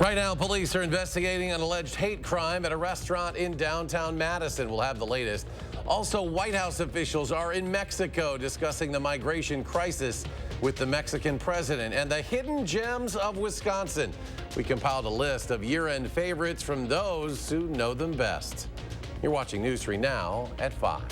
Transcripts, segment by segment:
Right now, police are investigating an alleged hate crime at a restaurant in downtown Madison. We'll have the latest. Also, White House officials are in Mexico discussing the migration crisis with the Mexican president and the hidden gems of Wisconsin. We compiled a list of year-end favorites from those who know them best. You're watching News 3 now at 5.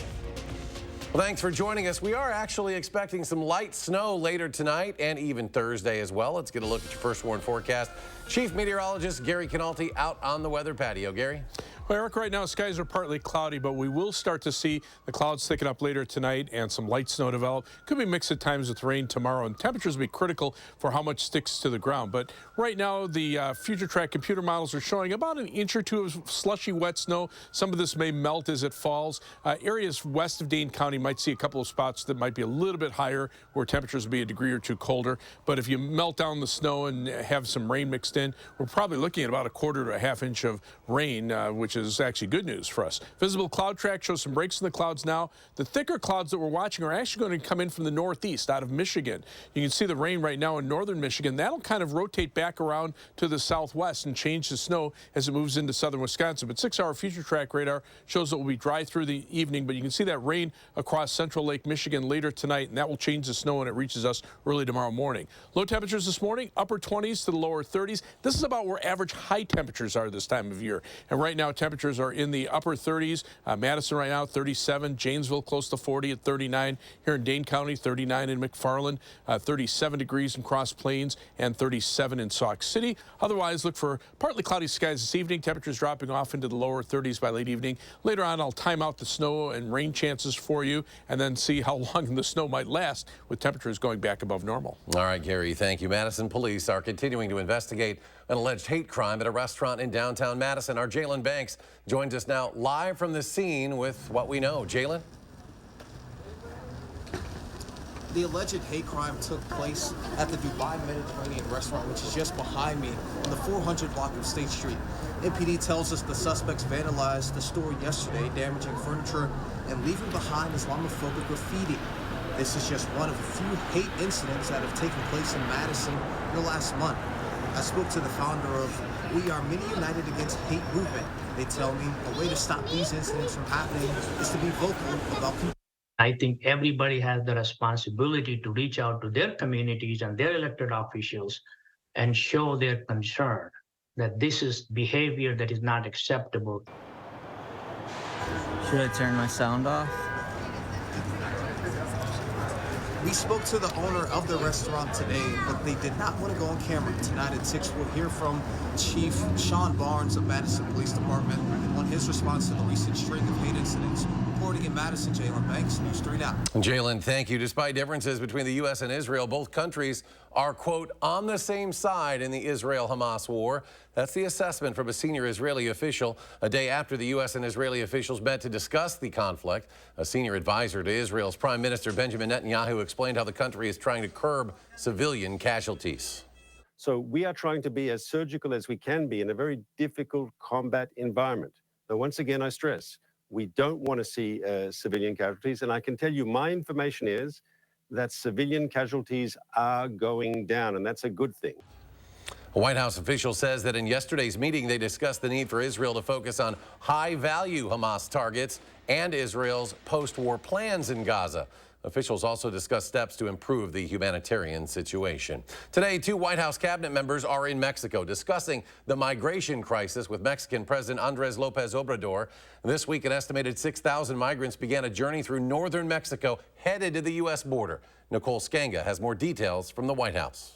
Well, thanks for joining us. We are actually expecting some light snow later tonight and even Thursday as well. Let's get a look at your first warn forecast. Chief Meteorologist Gary Canalti out on the weather patio. Gary? Well, Eric, right now skies are partly cloudy, but we will start to see the clouds thicken up later tonight and some light snow develop. Could be mixed at times with rain tomorrow, and temperatures will be critical for how much sticks to the ground. But right now, the future track computer models are showing about an inch or two of slushy wet snow. Some of this may melt as it falls. Areas west of Dane County might see a couple of spots that might be a little bit higher, where temperatures will be a degree or two colder. But if you melt down the snow and have some rain mixed in, we're probably looking at about a quarter to a half inch of rain, which is actually good news for us. Visible cloud track shows some breaks in the clouds now. The thicker clouds that we're watching are actually going to come in from the northeast out of Michigan. You can see the rain right now in northern Michigan. That'll kind of rotate back around to the southwest and change the snow as it moves into southern Wisconsin. But 6-hour future track radar shows it will be dry through the evening, but you can see that rain across central Lake Michigan later tonight, and that will change the snow when it reaches us early tomorrow morning. Low temperatures this morning, upper 20s to the lower 30s. This is about where average high temperatures are this time of year. And right now, temperatures are in the upper 30s. Madison right now, 37. Janesville close to 40 at 39. Here in Dane County, 39 in McFarland, 37 degrees in Cross Plains, and 37 in Sauk City. Otherwise, look for partly cloudy skies this evening. Temperatures dropping off into the lower 30s by late evening. Later on, I'll time out the snow and rain chances for you, and then see how long the snow might last with temperatures going back above normal. All right, Gary, thank you. Madison police are continuing to investigate an alleged hate crime at a restaurant in downtown Madison. Our Jalen Banks joins us now live from the scene with what we know. Jalen? The alleged hate crime took place at the Dubai Mediterranean restaurant, which is just behind me on the 400 block of State Street. MPD tells us the suspects vandalized the store yesterday, damaging furniture and leaving behind Islamophobic graffiti. This is just one of a few hate incidents that have taken place in Madison in the last month. I spoke to the founder of We Are Many United Against Hate movement. They tell me a way to stop these incidents from happening is to be vocal about. I think everybody has the responsibility to reach out to their communities and their elected officials and show their concern that this is behavior that is not acceptable. Should I turn my sound off? We spoke to the owner of the restaurant today, but they did not want to go on camera. Tonight at 6, we'll hear from Chief Sean Barnes of Madison Police Department on his response to the recent string of hate incidents. Reporting in Madison, Jalen Banks, News 3 Now. Jalen, thank you. Despite differences between the U.S. and Israel, both countries are, quote, on the same side in the Israel-Hamas war. That's the assessment from a senior Israeli official a day after the U.S. and Israeli officials met to discuss the conflict. A senior advisor to Israel's Prime Minister Benjamin Netanyahu explained how the country is trying to curb civilian casualties. So we are trying to be as surgical as we can be in a very difficult combat environment. Though once again, I stress, we don't want to see civilian casualties. And I can tell you my information is that civilian casualties are going down, and that's a good thing. A White House official says that in yesterday's meeting, they discussed the need for Israel to focus on high-value Hamas targets and Israel's post-war plans in Gaza. Officials also discussed steps to improve the humanitarian situation. Today, 2 White House cabinet members are in Mexico discussing the migration crisis with Mexican President Andres Lopez Obrador. This week, an estimated 6,000 migrants began a journey through northern Mexico headed to the U.S. border. Nicole Skanga has more details from the White House.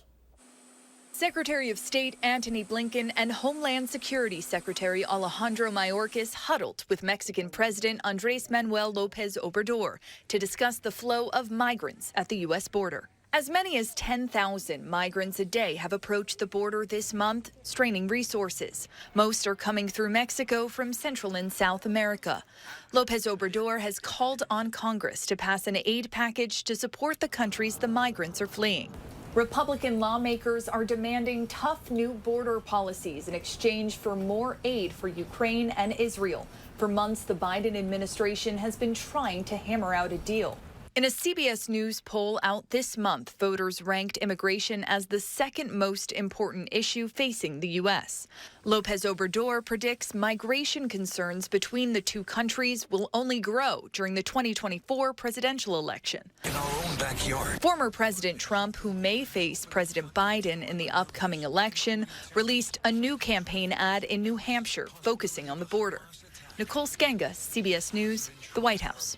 Secretary of State Antony Blinken and Homeland Security Secretary Alejandro Mayorkas huddled with Mexican President Andres Manuel Lopez Obrador to discuss the flow of migrants at the U.S. border. As many as 10,000 migrants a day have approached the border this month, straining resources. Most are coming through Mexico from Central and South America. Lopez Obrador has called on Congress to pass an aid package to support the countries the migrants are fleeing. Republican lawmakers are demanding tough new border policies in exchange for more aid for Ukraine and Israel. For months, the Biden administration has been trying to hammer out a deal. In a CBS News poll out this month, voters ranked immigration as the second most important issue facing the U.S. López Obrador predicts migration concerns between the two countries will only grow during the 2024 presidential election. In our own backyard. Former President Trump, who may face President Biden in the upcoming election, released a new campaign ad in New Hampshire focusing on the border. Nicole Skenga, CBS News, the White House.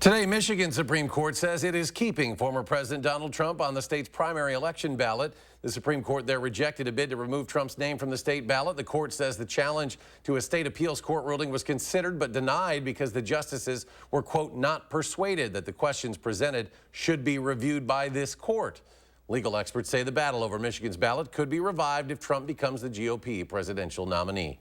Today, Michigan Supreme Court says it is keeping former President Donald Trump on the state's primary election ballot. The Supreme Court there rejected a bid to remove Trump's name from the state ballot. The court says the challenge to a state appeals court ruling was considered but denied because the justices were, quote, not persuaded that the questions presented should be reviewed by this court. Legal experts say the battle over Michigan's ballot could be revived if Trump becomes the GOP presidential nominee.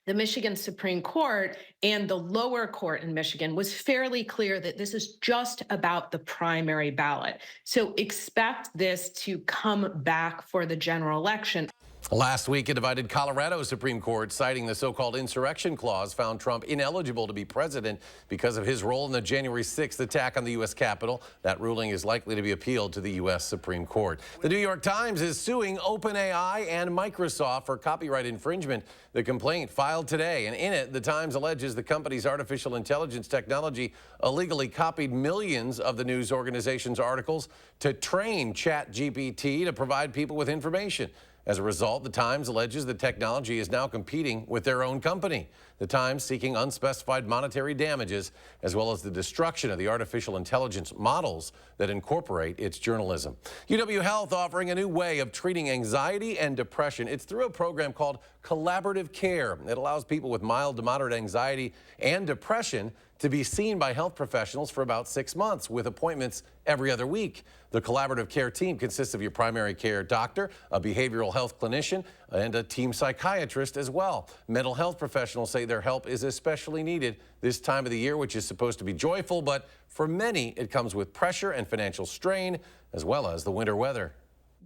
The Michigan Supreme Court and the lower court in Michigan was fairly clear that this is just about the primary ballot. So expect this to come back for the general election. Last week, a divided Colorado Supreme Court, citing the so-called insurrection clause, found Trump ineligible to be president because of his role in the January 6th attack on the U.S. Capitol. That ruling is likely to be appealed to the U.S. Supreme Court. The New York Times is suing OpenAI and Microsoft for copyright infringement. The complaint filed today, and in it, the Times alleges the company's artificial intelligence technology illegally copied millions of the news organization's articles to train ChatGPT to provide people with information. As a result, the Times alleges the technology is now competing with their own company. The Times seeking unspecified monetary damages, as well as the destruction of the artificial intelligence models that incorporate its journalism. UW Health offering a new way of treating anxiety and depression. It's through a program called Collaborative Care. It allows people with mild to moderate anxiety and depression to be seen by health professionals for about 6 months with appointments every other week. The Collaborative Care team consists of your primary care doctor, a behavioral health clinician, and a team psychiatrist as well. Mental health professionals say their help is especially needed this time of the year, which is supposed to be joyful, but for many, it comes with pressure and financial strain, as well as the winter weather.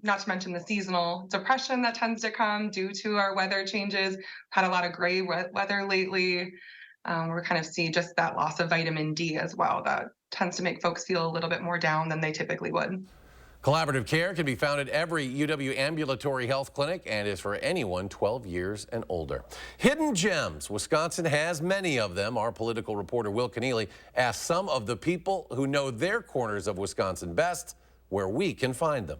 Not to mention the seasonal depression that tends to come due to our weather changes. Had a lot of gray weather lately. We're kind of see just that loss of vitamin D as well. That tends to make folks feel a little bit more down than they typically would. Collaborative Care can be found at every UW ambulatory health clinic and is for anyone 12 years and older. Hidden gems. Wisconsin has many of them. Our political reporter Will Keneally asked some of the people who know their corners of Wisconsin best where we can find them.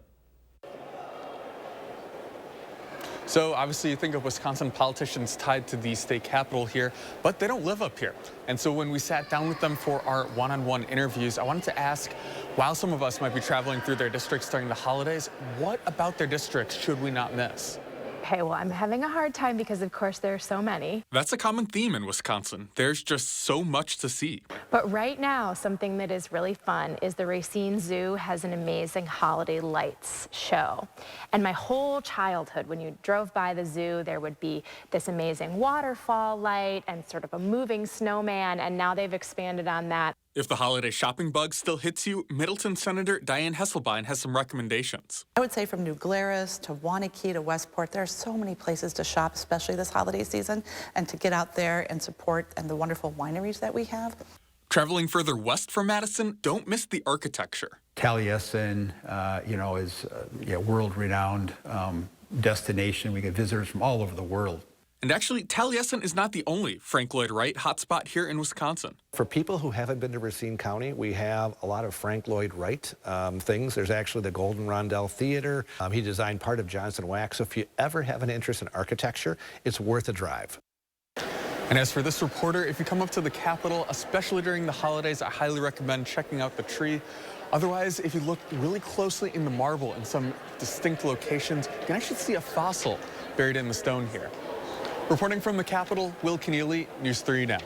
So obviously you think of Wisconsin politicians tied to the state capital here, but they don't live up here. And so when we sat down with them for our one-on-one interviews, I wanted to ask, while some of us might be traveling through their districts during the holidays, what about their districts should we not miss? Okay, well, I'm having a hard time because, of course, there are so many. That's a common theme in Wisconsin. There's just so much to see. But right now, something that is really fun is the Racine Zoo has an amazing holiday lights show. And my whole childhood, when you drove by the zoo, there would be this amazing waterfall light and sort of a moving snowman, and now they've expanded on that. If the holiday shopping bug still hits you, Middleton Senator Diane Hesselbein has some recommendations. I would say from New Glarus to Waunakee to Westport, there are so many places to shop, especially this holiday season, and to get out there and support the wonderful wineries that we have. Traveling further west from Madison, don't miss the architecture. Taliesin, is a world-renowned destination. We get visitors from all over the world. And actually, Taliesin is not the only Frank Lloyd Wright hotspot here in Wisconsin. For people who haven't been to Racine County, we have a lot of Frank Lloyd Wright things. There's actually the Golden Rondell Theater. He designed part of Johnson Wax. So if you ever have an interest in architecture, it's worth a drive. And as for this reporter, if you come up to the Capitol, especially during the holidays, I highly recommend checking out the tree. Otherwise, if you look really closely in the marble in some distinct locations, you can actually see a fossil buried in the stone here. Reporting from the Capitol, Will Keneally, News 3 Now.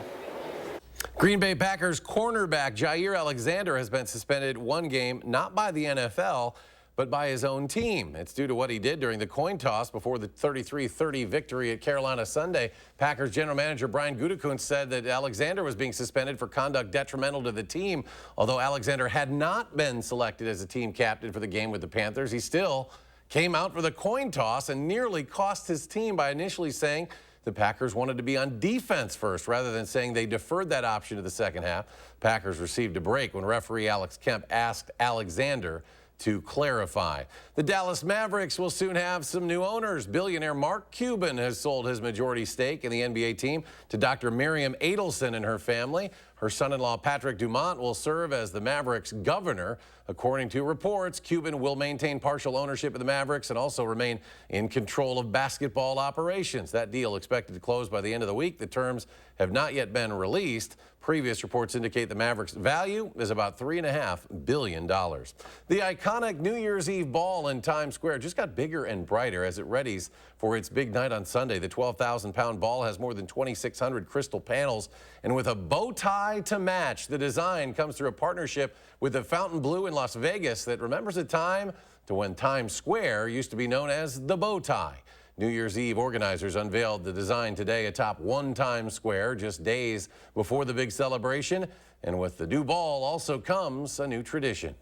Green Bay Packers cornerback Jair Alexander has been suspended one game, not by the NFL, but by his own team. It's due to what he did during the coin toss before the 33-30 victory at Carolina Sunday. Packers general manager Brian Gutekunst said that Alexander was being suspended for conduct detrimental to the team. Although Alexander had not been selected as a team captain for the game with the Panthers, he still came out for the coin toss and nearly cost his team by initially saying the Packers wanted to be on defense first rather than saying they deferred that option to the second half. Packers received a break when referee Alex Kemp asked Alexander to clarify. The Dallas Mavericks will soon have some new owners. Billionaire Mark Cuban has sold his majority stake in the NBA team to Dr. Miriam Adelson and her family. Her son-in-law Patrick Dumont will serve as the Mavericks governor. According to reports, Cuban will maintain partial ownership of the Mavericks and also remain in control of basketball operations. That deal expected to close by the end of the week. The terms have not yet been released. Previous reports indicate the Mavericks' value is about $3.5 billion. The iconic New Year's Eve ball in Times Square just got bigger and brighter as it readies for its big night on Sunday. The 12,000-pound ball has more than 2,600 crystal panels, and with a bow tie to match. The design comes through a partnership with the Fontainebleau in Las Vegas that remembers a time to when Times Square used to be known as the bow tie. New Year's Eve organizers unveiled the design today atop One Times Square, just days before the big celebration. And with the new ball also comes a new tradition.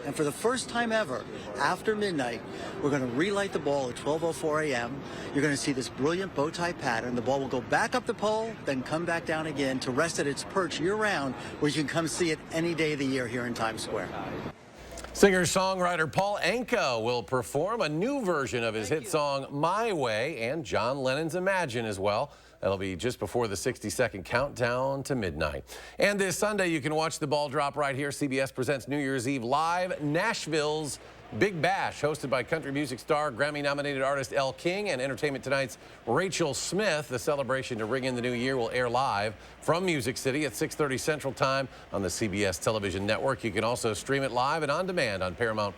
And for the first time ever, after midnight, we're going to relight the ball at 12:04 a.m. You're going to see this brilliant bow tie pattern. The ball will go back up the pole, then come back down again to rest at its perch year-round, where you can come see it any day of the year here in Times Square. Singer-songwriter Paul Anka will perform a new version of his hit song My Way and John Lennon's Imagine as well. That'll be just before the 60-second countdown to midnight. And this Sunday, you can watch the ball drop right here. CBS presents New Year's Eve live, Nashville's Big Bash, hosted by country music star, Grammy-nominated artist Elle King and Entertainment Tonight's Rachel Smith. The celebration to ring in the new year will air live from Music City at 6:30 Central Time on the CBS television network. You can also stream it live and on demand on Paramount+.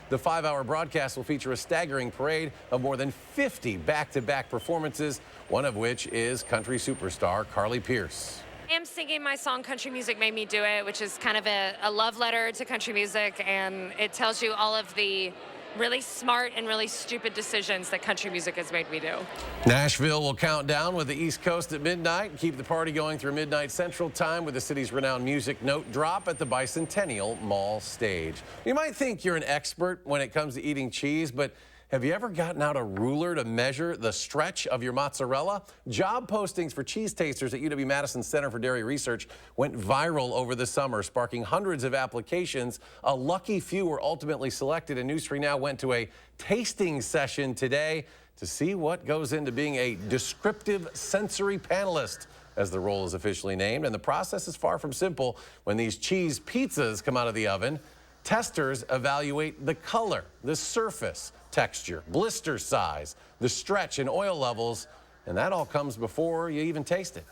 The 5-hour broadcast will feature a staggering parade of more than 50 back-to-back performances, one of which is country superstar Carly Pearce. I am singing my song Country Music Made Me Do It, which is kind of a love letter to country music, and it tells you all of the really smart and really stupid decisions that country music has made me do. Nashville will count down with the East Coast at midnight and keep the party going through midnight Central Time with the city's renowned music note drop at the Bicentennial Mall stage. You might think you're an expert when it comes to eating cheese, but have you ever gotten out a ruler to measure the stretch of your mozzarella? Job postings for cheese tasters at UW-Madison Center for Dairy Research went viral over the summer, sparking hundreds of applications. A lucky few were ultimately selected, and News 3 Now went to a tasting session today to see what goes into being a descriptive sensory panelist, as the role is officially named. And the process is far from simple. When these cheese pizzas come out of the oven, testers evaluate the color, the surface, texture, blister size, the stretch and oil levels, and that all comes before you even taste it.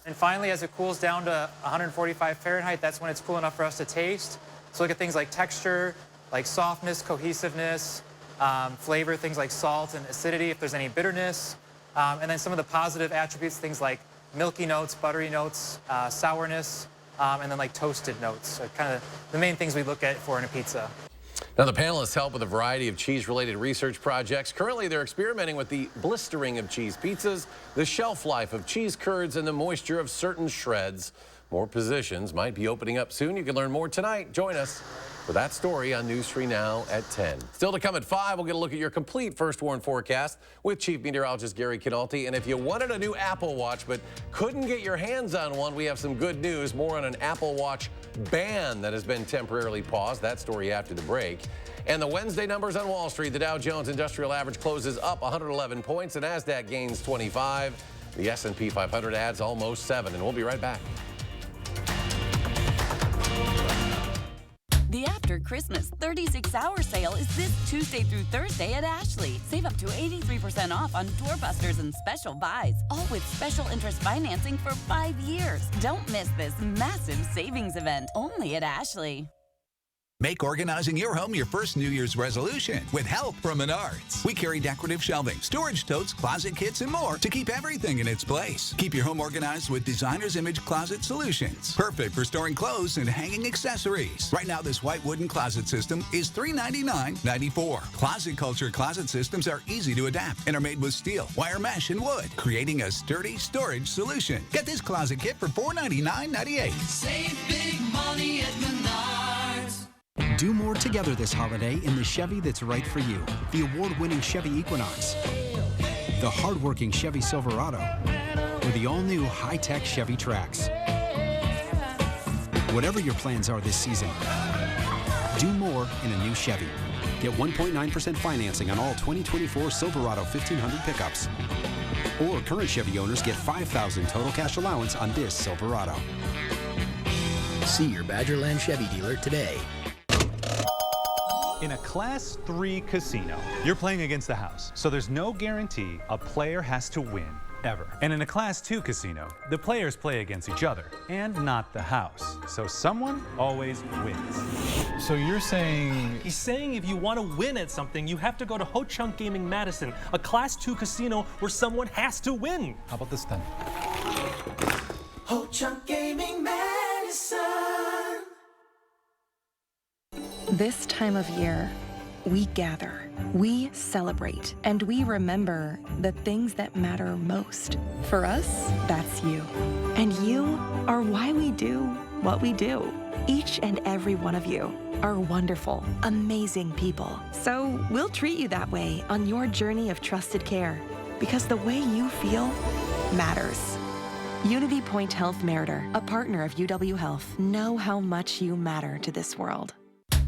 And finally, as it cools down to 145 Fahrenheit, that's when it's cool enough for us to taste. So look at things like texture, like softness, cohesiveness, flavor, things like salt and acidity, if there's any bitterness, and then some of the positive attributes, things like milky notes, buttery notes, sourness, and then like toasted notes. So kind of the main things we look at for in a pizza. Now, the panelists help with a variety of cheese-related research projects. Currently, they're experimenting with the blistering of cheese pizzas, the shelf life of cheese curds, and the moisture of certain shreds. More positions might be opening up soon. You can learn more tonight. Join us for that story on News 3 Now at 10. Still to come at 5, we'll get a look at your complete first warn forecast with Chief Meteorologist Gary Kinalty. And if you wanted a new Apple Watch but couldn't get your hands on one, we have some good news. More on an Apple Watch ban that has been temporarily paused. That story after the break. And the Wednesday numbers on Wall Street. The Dow Jones Industrial Average closes up 111 points. The NASDAQ gains 25. The S&P 500 adds almost 7. And we'll be right back. The After Christmas 36-hour sale is this Tuesday through Thursday at Ashley. Save up to 83% off on doorbusters and special buys, all with special interest financing for 5 years. Don't miss this massive savings event, only at Ashley. Make organizing your home your first New Year's resolution with help from Menards. We carry decorative shelving, storage totes, closet kits, and more to keep everything in its place. Keep your home organized with Designer's Image Closet Solutions. Perfect for storing clothes and hanging accessories. Right now, this white wooden closet system is $399.94. Closet Culture closet systems are easy to adapt and are made with steel, wire mesh, and wood, creating a sturdy storage solution. Get this closet kit for $499.98. Save big money at Menards. Do more together this holiday in the Chevy that's right for you. The award-winning Chevy Equinox. the hardworking Chevy Silverado, or the all-new high-tech Chevy Trax. Whatever your plans are this season, do more in a new Chevy. Get 1.9% financing on all 2024 Silverado 1500 pickups. Or current Chevy owners get $5,000 total cash allowance on this Silverado. See your Badgerland Chevy dealer today. In a Class 3 casino, you're playing against the house, so there's no guarantee a player has to win, ever. And in a Class 2 casino, the players play against each other, and not the house. So someone always wins. So you're saying... He's saying if you want to win at something, you have to go to Ho Chunk Gaming Madison, a Class 2 casino where someone has to win. How about this then? Ho Chunk Gaming Madison. This time of year, we gather, we celebrate, and we remember the things that matter most. For us, that's you. And you are why we do what we do. Each and every one of you are wonderful, amazing people. So we'll treat you that way on your journey of trusted care, because the way you feel matters. Unity Point Health Meritor, a partner of UW Health, know how much you matter to this world.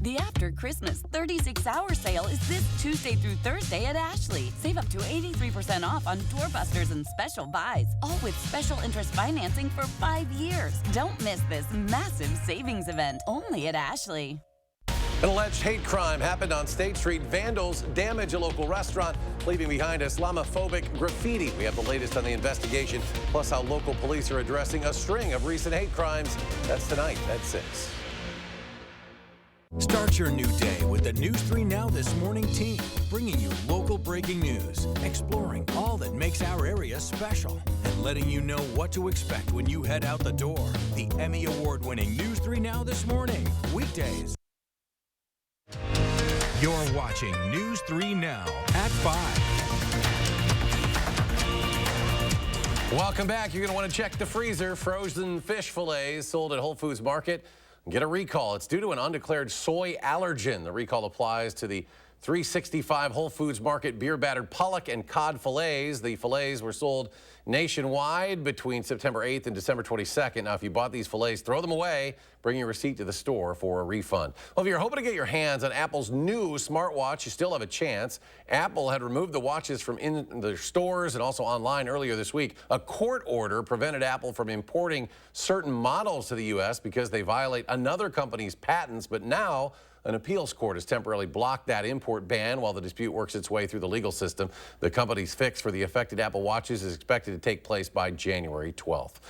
The After Christmas 36-hour sale is this Tuesday through Thursday at Ashley. Save up to 83% off on doorbusters and special buys, all with special interest financing for 5 years. Don't miss this massive savings event, only at Ashley. An alleged hate crime happened on State Street. Vandals damage a local restaurant, leaving behind Islamophobic graffiti. We have the latest on the investigation, plus how local police are addressing a string of recent hate crimes. That's tonight at 6. Start your new day with the News 3 Now This Morning team, bringing you local breaking news, exploring all that makes our area special, and letting you know what to expect when you head out the door. The Emmy Award-winning News 3 Now This Morning, weekdays. You're watching News 3 Now at 5. Welcome back. You're going to want to check the freezer. Frozen fish fillets sold at Whole Foods Market get a recall. It's due to an undeclared soy allergen. The recall applies to the 365 Whole Foods Market beer battered pollock and cod fillets. The fillets were sold nationwide between September 8th and December 22nd. Now, if you bought these fillets, throw them away. Bring your receipt to the store for a refund. Well, if you're hoping to get your hands on Apple's new smartwatch, you still have a chance. Apple had removed the watches from in their stores and also online earlier this week. A court order prevented Apple from importing certain models to the U.S. because they violate another company's patents, but now an appeals court has temporarily blocked that import ban while the dispute works its way through the legal system. The company's fix for the affected Apple Watches is expected to take place by January 12th.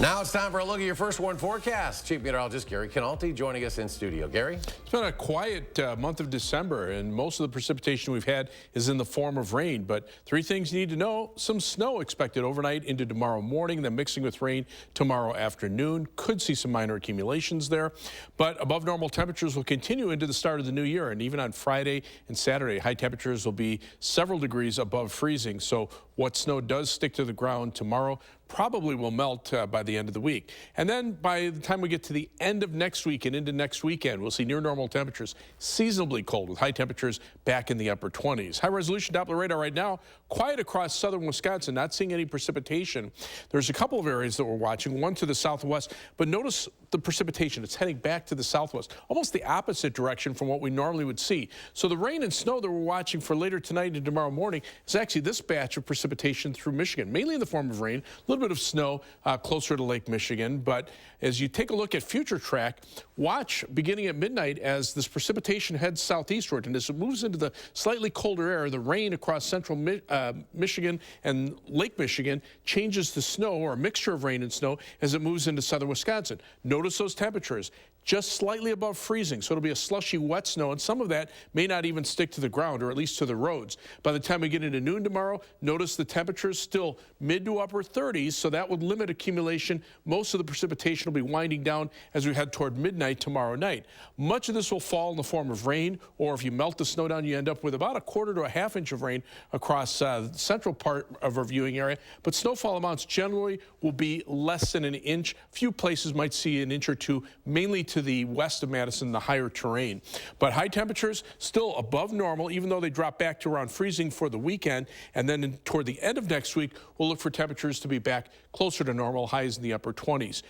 Now it's time for a look at your first warn forecast. Chief Meteorologist Gary Canalti joining us in studio. Gary? It's been a quiet month of December, and most of the precipitation we've had is in the form of rain. But 3 things you need to know. Some snow expected overnight into tomorrow morning, then mixing with rain tomorrow afternoon. Could see some minor accumulations there. But above normal temperatures will continue into the start of the new year. And even on Friday and Saturday, high temperatures will be several degrees above freezing. So what snow does stick to the ground tomorrow probably will melt by the end of the week. And then by the time we get to the end of next week and into next weekend, we'll see near normal temperatures, seasonably cold with high temperatures back in the upper 20s. High resolution Doppler radar right now, quiet across southern Wisconsin, not seeing any precipitation. There's a couple of areas that we're watching, one to the southwest, but notice the precipitation. It's heading back to the southwest, almost the opposite direction from what we normally would see. So the rain and snow that we're watching for later tonight and tomorrow morning is actually this batch of precipitation through Michigan, mainly in the form of rain, a little bit of snow closer to Lake Michigan. But as you take a look at future track, watch beginning at midnight as this precipitation heads southeastward. And as it moves into the slightly colder air, the rain across central Michigan and Lake Michigan changes to snow, or a mixture of rain and snow, as it moves into southern Wisconsin. Notice those temperatures just slightly above freezing, so it'll be a slushy wet snow, and some of that may not even stick to the ground, or at least to the roads. By the time we get into noon tomorrow, notice the temperatures still mid to upper 30s, so that would limit accumulation. Most of the precipitation will be winding down as we head toward midnight tomorrow night. Much of this will fall in the form of rain, or if you melt the snow down, you end up with about a quarter to a half inch of rain across the central part of our viewing area. But snowfall amounts generally will be less than an inch. Few places might see an inch or two, mainly to to the west of Madison, the higher terrain. But high temperatures still above normal, even though they drop back to around freezing for the weekend. And then toward the end of next week, we'll look for temperatures to be back closer to normal, highs in the upper 20s.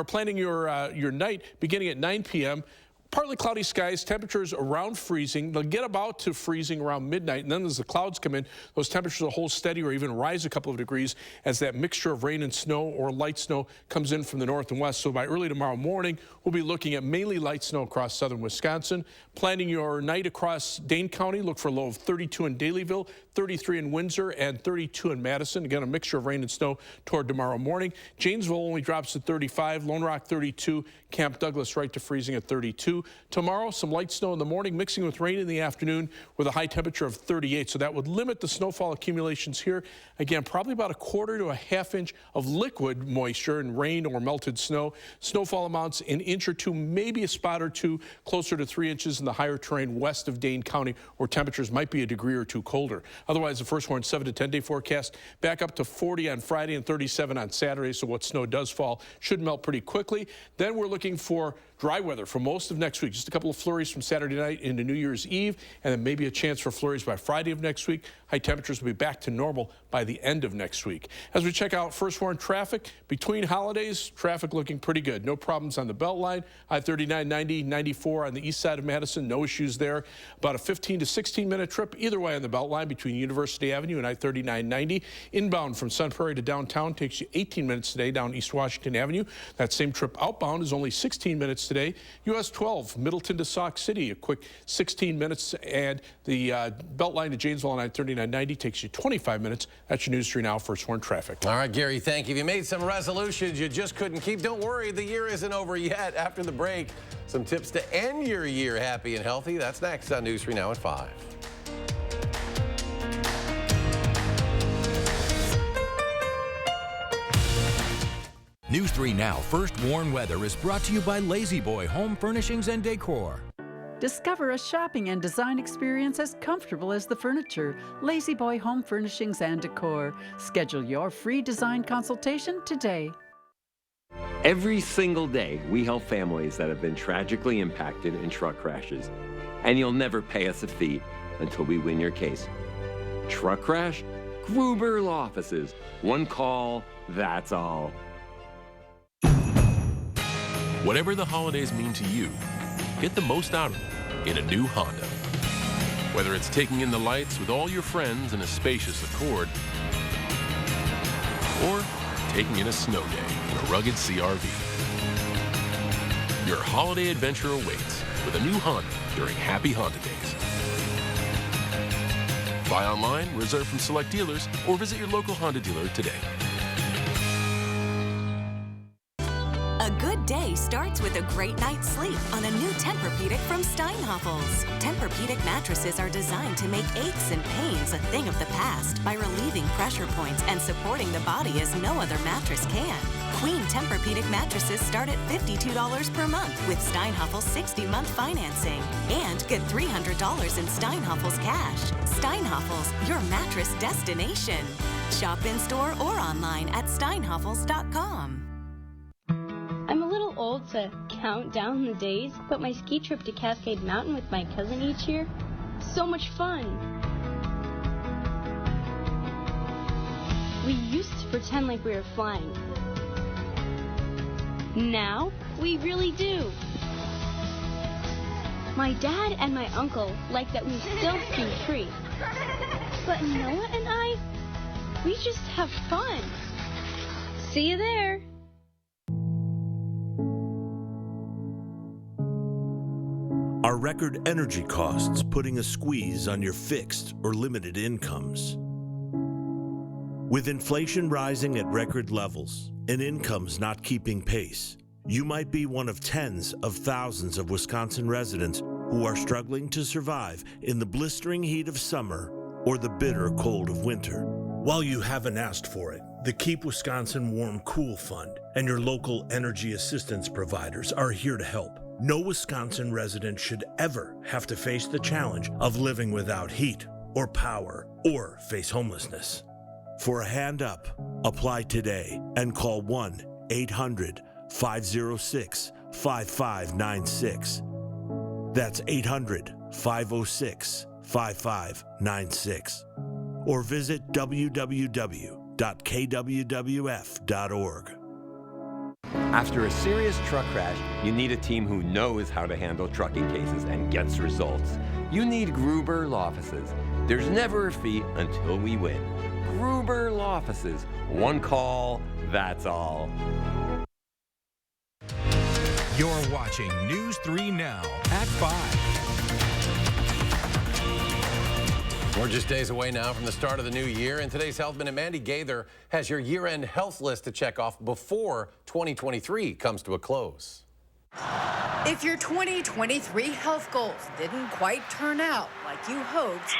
Planning your night beginning at 9 p.m. Partly cloudy skies, temperatures around freezing. They'll get about to freezing around midnight, and then as the clouds come in, those temperatures will hold steady or even rise a couple of degrees as that mixture of rain and snow or light snow comes in from the north and west. So by early tomorrow morning, we'll be looking at mainly light snow across southern Wisconsin. Planning your night across Dane County, look for a low of 32 in Dalyville, 33 in Windsor, and 32 in Madison. Again, a mixture of rain and snow toward tomorrow morning. Janesville only drops to 35, Lone Rock 32, Camp Douglas right to freezing at 32. Tomorrow, some light snow in the morning, mixing with rain in the afternoon with a high temperature of 38. So that would limit the snowfall accumulations here. Again, probably about a quarter to a half inch of liquid moisture and rain or melted snow. Snowfall amounts an inch or two, maybe a spot or two, closer to 3 inches in the higher terrain west of Dane County, where temperatures might be a degree or two colder. Otherwise, the first warn 7 to 10 day forecast back up to 40 on Friday and 37 on Saturday. So what snow does fall should melt pretty quickly. Then we're looking for dry weather for most of next week. Just a couple of flurries from Saturday night into New Year's Eve, and then maybe a chance for flurries by Friday of next week. High temperatures will be back to normal by the end of next week. As we check out first warn traffic, between holidays, traffic looking pretty good. No problems on the Beltline. I-39, 90, 94 on the east side of Madison. No issues there. About a 15 to 16-minute trip either way on the Beltline between University Avenue and I-39, 90. Inbound from Sun Prairie to downtown takes you 18 minutes today down East Washington Avenue. That same trip outbound is only 16 minutes today. US 12, Middleton to Sauk City, a quick 16 minutes, and the Beltline to Janesville on I-39, 90 takes you 25 minutes. That's your News 3 Now first warn traffic. All right, Gary, thank you. If you made some resolutions you just couldn't keep, don't worry, the year isn't over yet. After the break, some tips to end your year happy and healthy. That's next on News 3 Now at 5. News 3 Now First Warn Weather is brought to you by Lazy Boy Home Furnishings and Decor. Discover a shopping and design experience as comfortable as the furniture. Lazy Boy Home Furnishings and Decor. Schedule your free design consultation today. Every single day, we help families that have been tragically impacted in truck crashes. And you'll never pay us a fee until we win your case. Truck crash? Gruber Law Offices. One call, that's all. Whatever the holidays mean to you, get the most out of them in a new Honda. Whether it's taking in the lights with all your friends in a spacious Accord, or taking in a snow day in a rugged CR-V. Your holiday adventure awaits with a new Honda during Happy Honda Days. Buy online, reserve from select dealers, or visit your local Honda dealer today. A good day starts with a great night's sleep on a new Tempur-Pedic from Steinhoffels. Tempur-Pedic mattresses are designed to make aches and pains a thing of the past by relieving pressure points and supporting the body as no other mattress can. Queen Tempur-Pedic mattresses start at $52 per month with Steinhoffels 60-month financing. And get $300 in Steinhoffels cash. Steinhoffels, your mattress destination. Shop in-store or online at steinhoffels.com. I'm a little old to count down the days, but my ski trip to Cascade Mountain with my cousin each year, so much fun. We used to pretend like we were flying. Now, we really do. My dad and my uncle like that we still ski free. But Noah and I, we just have fun. See you there. Are record energy costs putting a squeeze on your fixed or limited incomes? With inflation rising at record levels and incomes not keeping pace, you might be one of tens of thousands of Wisconsin residents who are struggling to survive in the blistering heat of summer or the bitter cold of winter. While you haven't asked for it, the Keep Wisconsin Warm Cool Fund and your local energy assistance providers are here to help. No Wisconsin resident should ever have to face the challenge of living without heat or power or face homelessness. For a hand up, apply today and call 1-800-506 800-506-5596. That's 800-506-5596. Or visit www.kwwf.org. After a serious truck crash, you need a team who knows how to handle trucking cases and gets results. You need Gruber Law Offices. There's never a fee until we win. Gruber Law Offices. One call, that's all. You're watching News 3 Now at 5. We're just days away now from the start of the new year, and today's Health Minute Mandy Gaither has your year-end health list to check off before 2023 comes to a close. If your 2023 health goals didn't quite turn out like you hoped,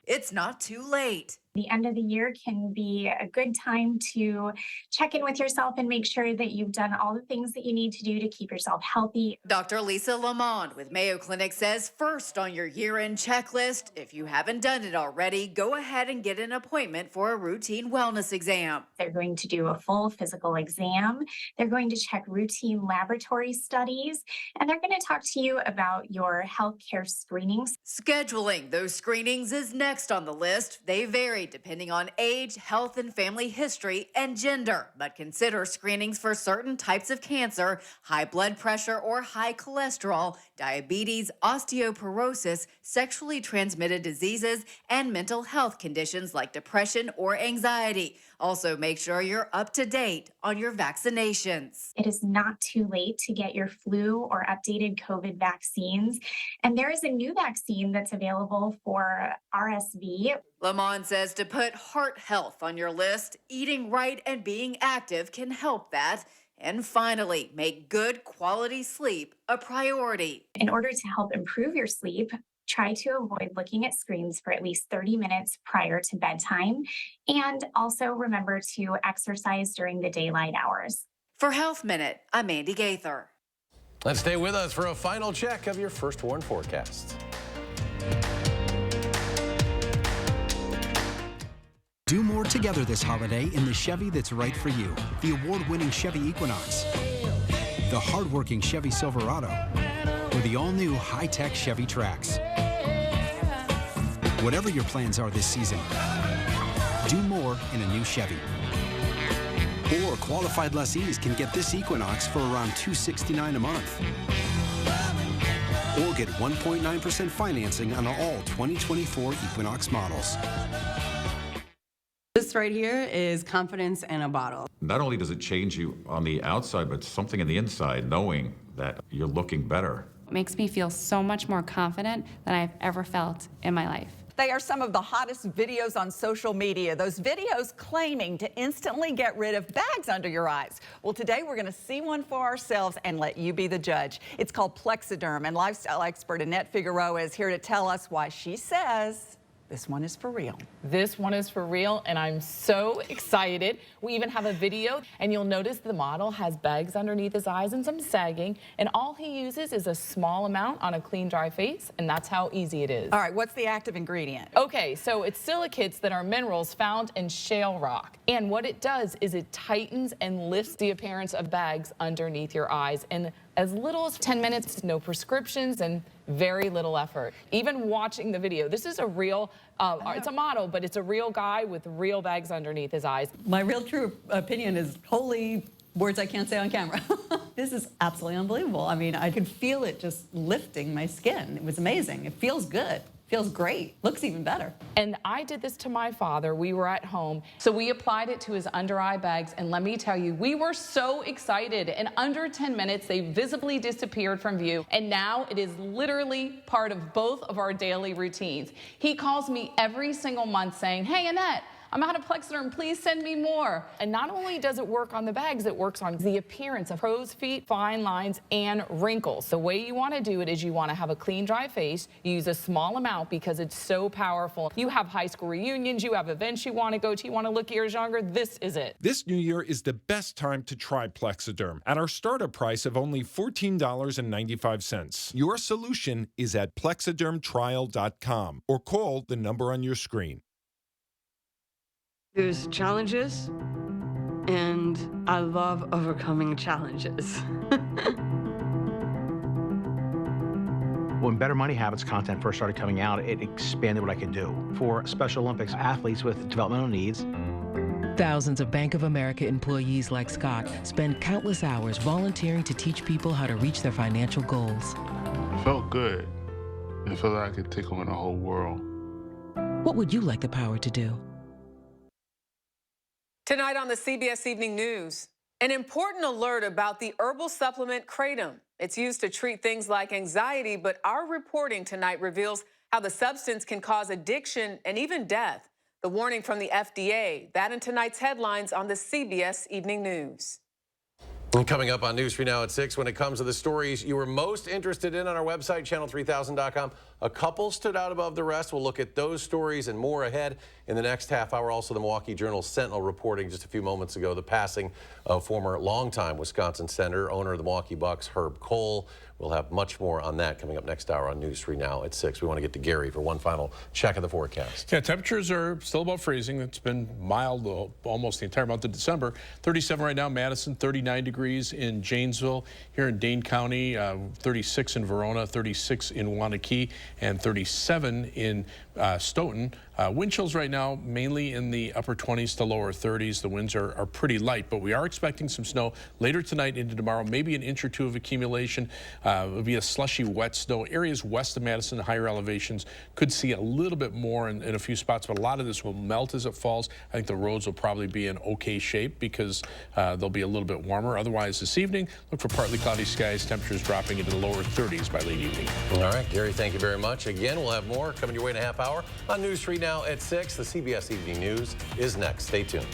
it's not too late. The end of the year can be a good time to check in with yourself and make sure that you've done all the things that you need to do to keep yourself healthy. Dr. Lisa Lamond with Mayo Clinic says first on your year-end checklist, if you haven't done it already, go ahead and get an appointment for a routine wellness exam. They're going to do a full physical exam. They're going to check routine laboratory studies, and they're going to talk to you about your healthcare screenings. Scheduling those screenings is next on the list. They vary depending on age, health and family history, and gender. But consider screenings for certain types of cancer, high blood pressure or high cholesterol, diabetes, osteoporosis, sexually transmitted diseases, and mental health conditions like depression or anxiety. Also, make sure you're up to date on your vaccinations. It is not too late to get your flu or updated COVID vaccines. And there is a new vaccine that's available for RSV. Lamont says to put heart health on your list, eating right and being active can help that. And finally, make good quality sleep a priority. In order to help improve your sleep, try to avoid looking at screens for at least 30 minutes prior to bedtime. And also remember to exercise during the daylight hours. For Health Minute, I'm Mandy Gaither. Let's stay with us for a final check of your First Warn forecast. Do more together this holiday in the Chevy that's right for you. The award-winning Chevy Equinox, the hard-working Chevy Silverado, or the all-new high-tech Chevy Trax. Whatever your plans are this season, do more in a new Chevy. Or qualified lessees can get this Equinox for around $269 a month. Or get 1.9% financing on all 2024 Equinox models. This right here is confidence in a bottle. Not only does it change you on the outside, but something in the inside, knowing that you're looking better. It makes me feel so much more confident than I've ever felt in my life. They are some of the hottest videos on social media. Those videos claiming to instantly get rid of bags under your eyes. Well, today we're going to see one for ourselves and let you be the judge. It's called Plexiderm, and lifestyle expert Annette Figueroa is here to tell us why she says this one is for real. This one is for real, and I'm so excited. We even have a video, and you'll notice the model has bags underneath his eyes and some sagging, and all he uses is a small amount on a clean, dry face, and that's how easy it is. All right, what's the active ingredient? Okay, so it's silicates that are minerals found in shale rock, and what it does is it tightens and lifts the appearance of bags underneath your eyes, and as little as 10 minutes, no prescriptions, and very little effort. Even watching the video, this is a real, it's a model, but it's a real guy with real bags underneath his eyes. My real true opinion is holy words I can't say on camera. This is absolutely unbelievable. I mean, I could feel it just lifting my skin. It was amazing. It feels good. Feels great. Looks even better. And I did this to my father. We were at home. So we applied it to his under eye bags. And let me tell you, we were so excited. In under 10 minutes, they visibly disappeared from view. And now it is literally part of both of our daily routines. He calls me every single month saying, "Hey, Annette, I'm out of Plexiderm, please send me more." And not only does it work on the bags, it works on the appearance of crow's feet, fine lines, and wrinkles. The way you want to do it is you want to have a clean, dry face. You use a small amount because it's so powerful. You have high school reunions, you have events you want to go to, you want to look years younger, this is it. This new year is the best time to try Plexiderm at our startup price of only $14.95. Your solution is at plexidermtrial.com or call the number on your screen. There's challenges, and I love overcoming challenges. When Better Money Habits content first started coming out, it expanded what I could do for Special Olympics athletes with developmental needs. Thousands of Bank of America employees like Scott spend countless hours volunteering to teach people how to reach their financial goals. It felt good. It felt like I could take on the whole world. What would you like the power to do? Tonight on the CBS Evening News, an important alert about the herbal supplement Kratom. It's used to treat things like anxiety, but our reporting tonight reveals how the substance can cause addiction and even death. The warning from the FDA, that in tonight's headlines on the CBS Evening News. And coming up on News 3 Now at 6, when it comes to the stories you were most interested in on our website, channel3000.com, a couple stood out above the rest. We'll look at those stories and more ahead in the next half hour. Also, the Milwaukee Journal-Sentinel reporting just a few moments ago the passing of former longtime Wisconsin Senator, owner of the Milwaukee Bucks, Herb Kohl. We'll have much more on that coming up next hour on News 3 Now at 6. We want to get to Gary for one final check of the forecast. Yeah, temperatures are still about freezing. It's been mild almost the entire month of December. 37 right now, Madison, 39 degrees in Janesville. Here in Dane County, 36 in Verona, 36 in Wanakee, and 37 in Stoughton. Wind chills right now mainly in the upper 20s to lower 30s. The winds are pretty light, but we are expecting some snow later tonight into tomorrow, maybe an inch or two of accumulation. It'll be a slushy, wet snow. Areas west of Madison, higher elevations, could see a little bit more in a few spots, but a lot of this will melt as it falls. I think the roads will probably be in okay shape because they'll be a little bit warmer. Otherwise, this evening, look for partly cloudy skies, temperatures dropping into the lower 30s by late evening. All right, Gary, thank you very much. Again, we'll have more coming your way in a half hour on News 3 Now at 6. The CBS Evening News is next. Stay tuned.